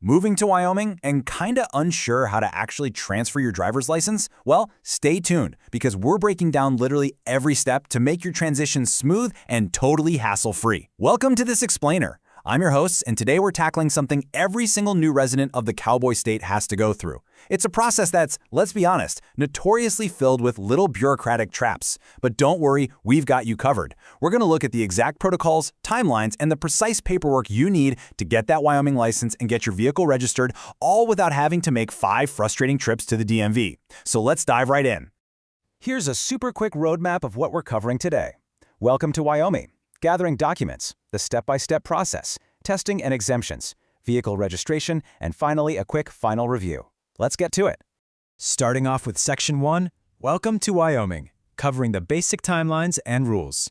Moving to Wyoming and kinda unsure how to actually transfer your driver's license? Well, stay tuned because we're breaking down literally every step to make your transition smooth and totally hassle-free. Welcome to this explainer. I'm your host, and today we're tackling something every single new resident of the Cowboy State has to go through. It's a process that's, let's be honest, notoriously filled with little bureaucratic traps. But don't worry, we've got you covered. We're going to look at the exact protocols, timelines, and the precise paperwork you need to get that Wyoming license and get your vehicle registered, all without having to make 5 frustrating trips to the DMV. So let's dive right in. Here's a super quick roadmap of what we're covering today. Welcome to Wyoming. Gathering documents, the step-by-step process, testing and exemptions, vehicle registration, and finally a quick final review. Let's get to it. Starting off with Section 1, Welcome to Wyoming, covering the basic timelines and rules.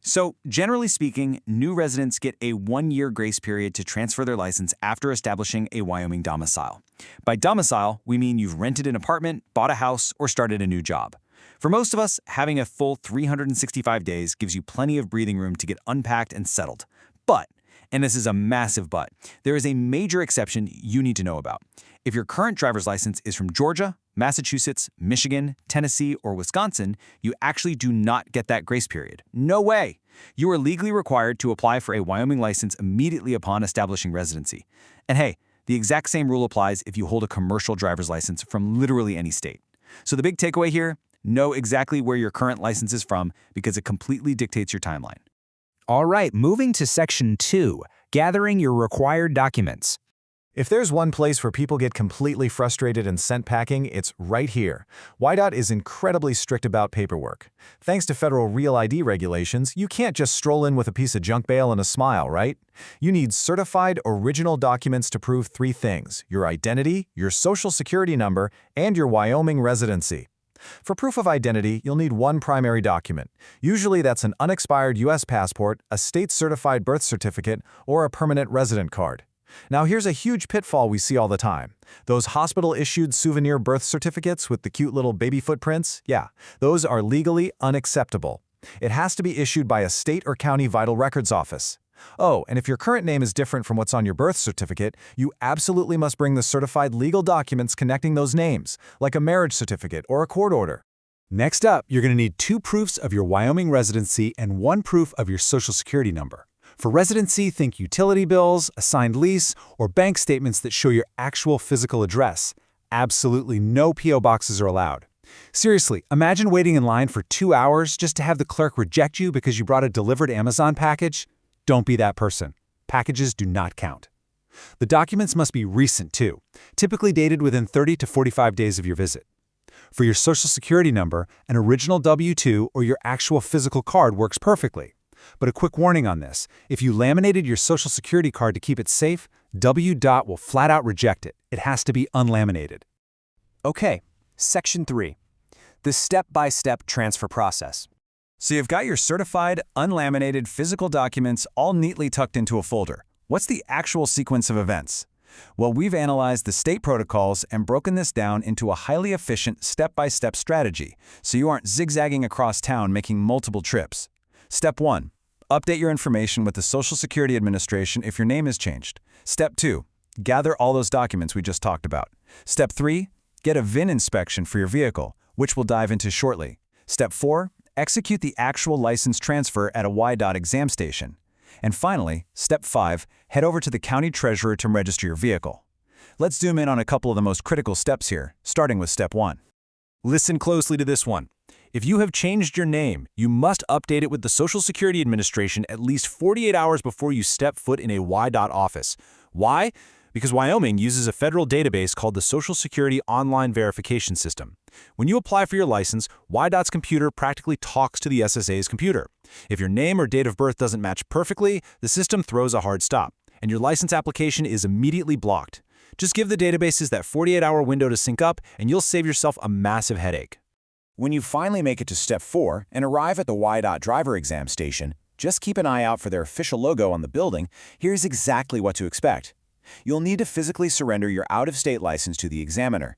So, generally speaking, new residents get a 1-year grace period to transfer their license after establishing a Wyoming domicile. By domicile, we mean you've rented an apartment, bought a house, or started a new job. For most of us, having a full 365 days gives you plenty of breathing room to get unpacked and settled. But, and this is a massive but, there is a major exception you need to know about. If your current driver's license is from Georgia, Massachusetts, Michigan, Tennessee, or Wisconsin, you actually do not get that grace period. No way! You are legally required to apply for a Wyoming license immediately upon establishing residency. And hey, the exact same rule applies if you hold a commercial driver's license from literally any state. So the big takeaway here, know exactly where your current license is from because it completely dictates your timeline. All right, moving to Section 2, Gathering your required documents. If there's one place where people get completely frustrated and scent packing, it's right here. WYDOT is incredibly strict about paperwork. Thanks to federal Real ID regulations, you can't just stroll in with a piece of junk mail and a smile, right? You need certified original documents to prove 3 things: your identity, your social security number, and your Wyoming residency. For proof of identity, you'll need one primary document. Usually that's an unexpired U.S. passport, a state-certified birth certificate, or a permanent resident card. Now here's a huge pitfall we see all the time. Those hospital-issued souvenir birth certificates with the cute little baby footprints, yeah, those are legally unacceptable. It has to be issued by a state or county vital records office. Oh, and if your current name is different from what's on your birth certificate, you absolutely must bring the certified legal documents connecting those names, like a marriage certificate or a court order. Next up, you're going to need 2 proofs of your Wyoming residency and 1 proof of your social security number. For residency, think utility bills, a signed lease, or bank statements that show your actual physical address. Absolutely no P.O. boxes are allowed. Seriously, imagine waiting in line for 2 hours just to have the clerk reject you because you brought a delivered Amazon package. Don't be that person. Packages do not count. The documents must be recent too, typically dated within 30 to 45 days of your visit. For your social security number, an original W-2 or your actual physical card works perfectly. But a quick warning on this, if you laminated your social security card to keep it safe, WDOT will flat out reject it. It has to be unlaminated. Okay, Section 3, the step-by-step transfer process. So you've got your certified, unlaminated physical documents all neatly tucked into a folder. What's the actual sequence of events? Well, we've analyzed the state protocols and broken this down into a highly efficient step-by-step strategy, so you aren't zigzagging across town making multiple trips. Step 1. Update your information with the Social Security Administration if your name is changed. Step 2. Gather all those documents we just talked about. Step 3. Get a VIN inspection for your vehicle, which we'll dive into shortly. Step 4. Execute the actual license transfer at a WYDOT exam station. And finally, Step 5, head over to the county treasurer to register your vehicle. Let's zoom in on a couple of the most critical steps here, starting with Step 1. Listen closely to this one. If you have changed your name, you must update it with the Social Security Administration at least 48 hours before you step foot in a WYDOT office. Why? Because Wyoming uses a federal database called the Social Security Online Verification System. When you apply for your license, WYDOT's computer practically talks to the SSA's computer. If your name or date of birth doesn't match perfectly, the system throws a hard stop, and your license application is immediately blocked. Just give the databases that 48-hour window to sync up, and you'll save yourself a massive headache. When you finally make it to Step 4 and arrive at the WYDOT driver exam station, just keep an eye out for their official logo on the building. Here's exactly what to expect. You'll need to physically surrender your out-of-state license to the examiner.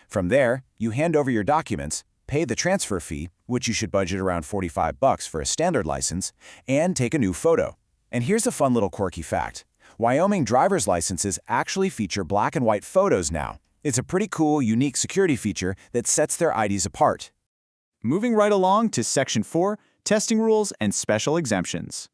From there, you hand over your documents, pay the transfer fee, which you should budget around $45 for a standard license, and take a new photo. And here's a fun little quirky fact. Wyoming driver's licenses actually feature black and white photos now. It's a pretty cool, unique security feature that sets their IDs apart. Moving right along to Section 4, Testing Rules and Special Exemptions.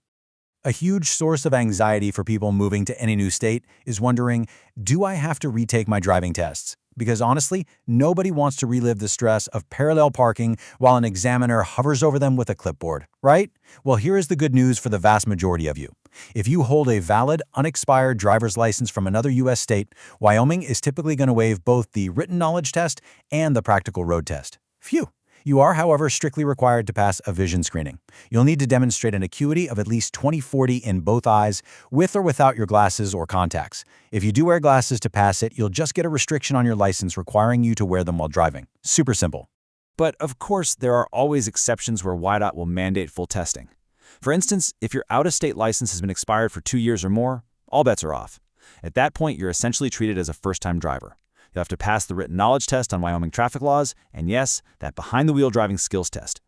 A huge source of anxiety for people moving to any new state is wondering, do I have to retake my driving tests? Because honestly, nobody wants to relive the stress of parallel parking while an examiner hovers over them with a clipboard, right? Well, here is the good news for the vast majority of you. If you hold a valid, unexpired driver's license from another U.S. state, Wyoming is typically going to waive both the written knowledge test and the practical road test. Phew! You are, however, strictly required to pass a vision screening. You'll need to demonstrate an acuity of at least 20/40 in both eyes, with or without your glasses or contacts. If you do wear glasses to pass it, you'll just get a restriction on your license requiring you to wear them while driving. Super simple. But of course, there are always exceptions where WYDOT will mandate full testing. For instance, if your out-of-state license has been expired for 2 years or more, all bets are off. At that point, you're essentially treated as a first-time driver. You'll have to pass the written knowledge test on Wyoming traffic laws, and yes, that behind-the-wheel driving skills test.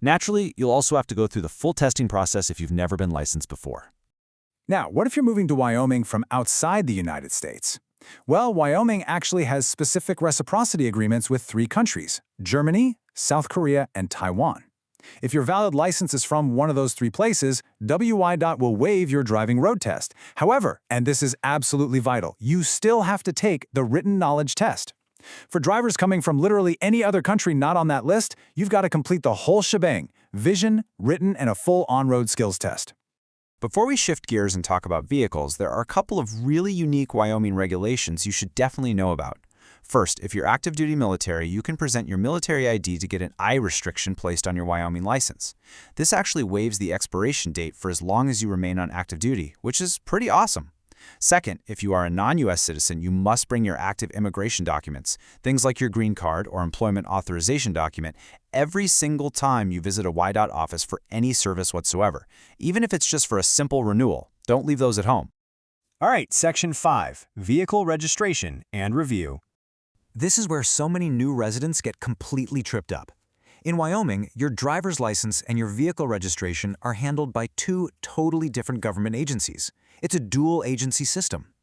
Naturally, you'll also have to go through the full testing process if you've never been licensed before. Now, what if you're moving to Wyoming from outside the United States? Well, Wyoming actually has specific reciprocity agreements with 3 countries: Germany, South Korea, and Taiwan. If your valid license is from one of those 3 places, WYDOT will waive your driving road test. However, and this is absolutely vital, you still have to take the written knowledge test. For drivers coming from literally any other country not on that list, you've got to complete the whole shebang: vision, written, and a full on-road skills test. Before we shift gears and talk about vehicles, there are a couple of really unique Wyoming regulations you should definitely know about. First, if you're active duty military, you can present your military ID to get an eye restriction placed on your Wyoming license. This actually waives the expiration date for as long as you remain on active duty, which is pretty awesome. Second, if you are a non-U.S. citizen, you must bring your active immigration documents, things like your green card or employment authorization document, every single time you visit a WYDOT office for any service whatsoever, even if it's just for a simple renewal. Don't leave those at home. All right, Section 5, Vehicle Registration and Review. This is where so many new residents get completely tripped up. In Wyoming, your driver's license and your vehicle registration are handled by 2 totally different government agencies. It's a dual agency system.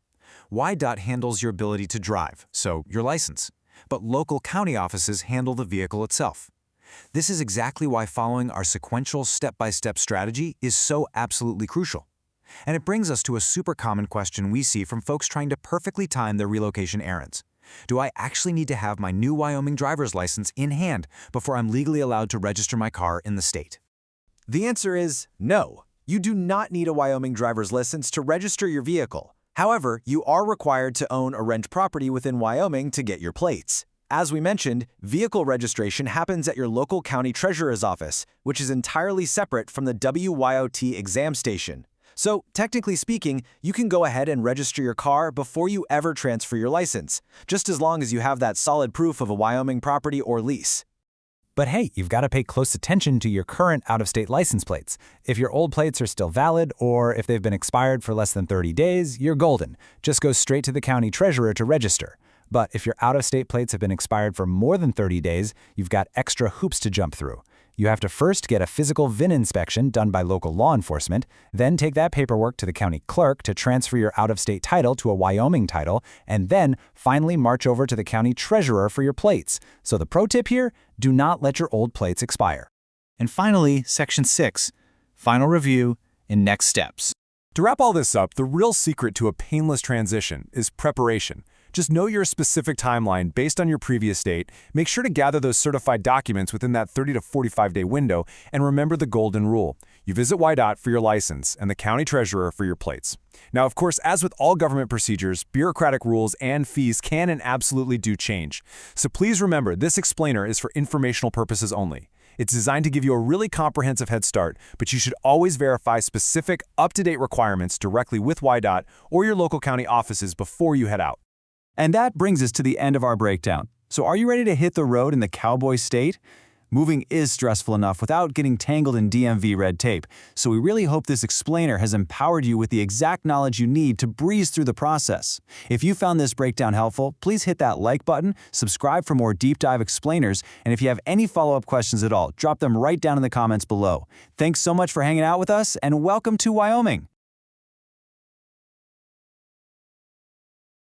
WYDOT handles your ability to drive, so your license, but local county offices handle the vehicle itself. This is exactly why following our sequential step-by-step strategy is so absolutely crucial. And it brings us to a super common question we see from folks trying to perfectly time their relocation errands. Do I actually need to have my new Wyoming driver's license in hand before I'm legally allowed to register my car in the state? The answer is no. You do not need a Wyoming driver's license to register your vehicle. However, you are required to own or rent property within Wyoming to get your plates. As we mentioned, vehicle registration happens at your local county treasurer's office, which is entirely separate from the WYOT exam station. So, technically speaking, you can go ahead and register your car before you ever transfer your license, just as long as you have that solid proof of a Wyoming property or lease. But hey, you've got to pay close attention to your current out-of-state license plates. If your old plates are still valid, or if they've been expired for less than 30 days, you're golden. Just go straight to the county treasurer to register. But if your out-of-state plates have been expired for more than 30 days, you've got extra hoops to jump through. You have to first get a physical VIN inspection done by local law enforcement, then take that paperwork to the county clerk to transfer your out-of-state title to a Wyoming title, and then finally march over to the county treasurer for your plates. So the pro tip here, do not let your old plates expire. And finally, Section 6, Final Review and Next Steps. To wrap all this up, the real secret to a painless transition is preparation. Just know your specific timeline based on your previous date, make sure to gather those certified documents within that 30 to 45-day window, and remember the golden rule. You visit WYDOT for your license and the county treasurer for your plates. Now, of course, as with all government procedures, bureaucratic rules and fees can and absolutely do change. So please remember, this explainer is for informational purposes only. It's designed to give you a really comprehensive head start, but you should always verify specific, up-to-date requirements directly with WYDOT or your local county offices before you head out. And that brings us to the end of our breakdown. So are you ready to hit the road in the cowboy state? Moving is stressful enough without getting tangled in DMV red tape, so we really hope this explainer has empowered you with the exact knowledge you need to breeze through the process. If you found this breakdown helpful, please hit that like button, subscribe for more deep dive explainers, and if you have any follow-up questions at all, drop them right down in the comments below. Thanks so much for hanging out with us, and welcome to Wyoming!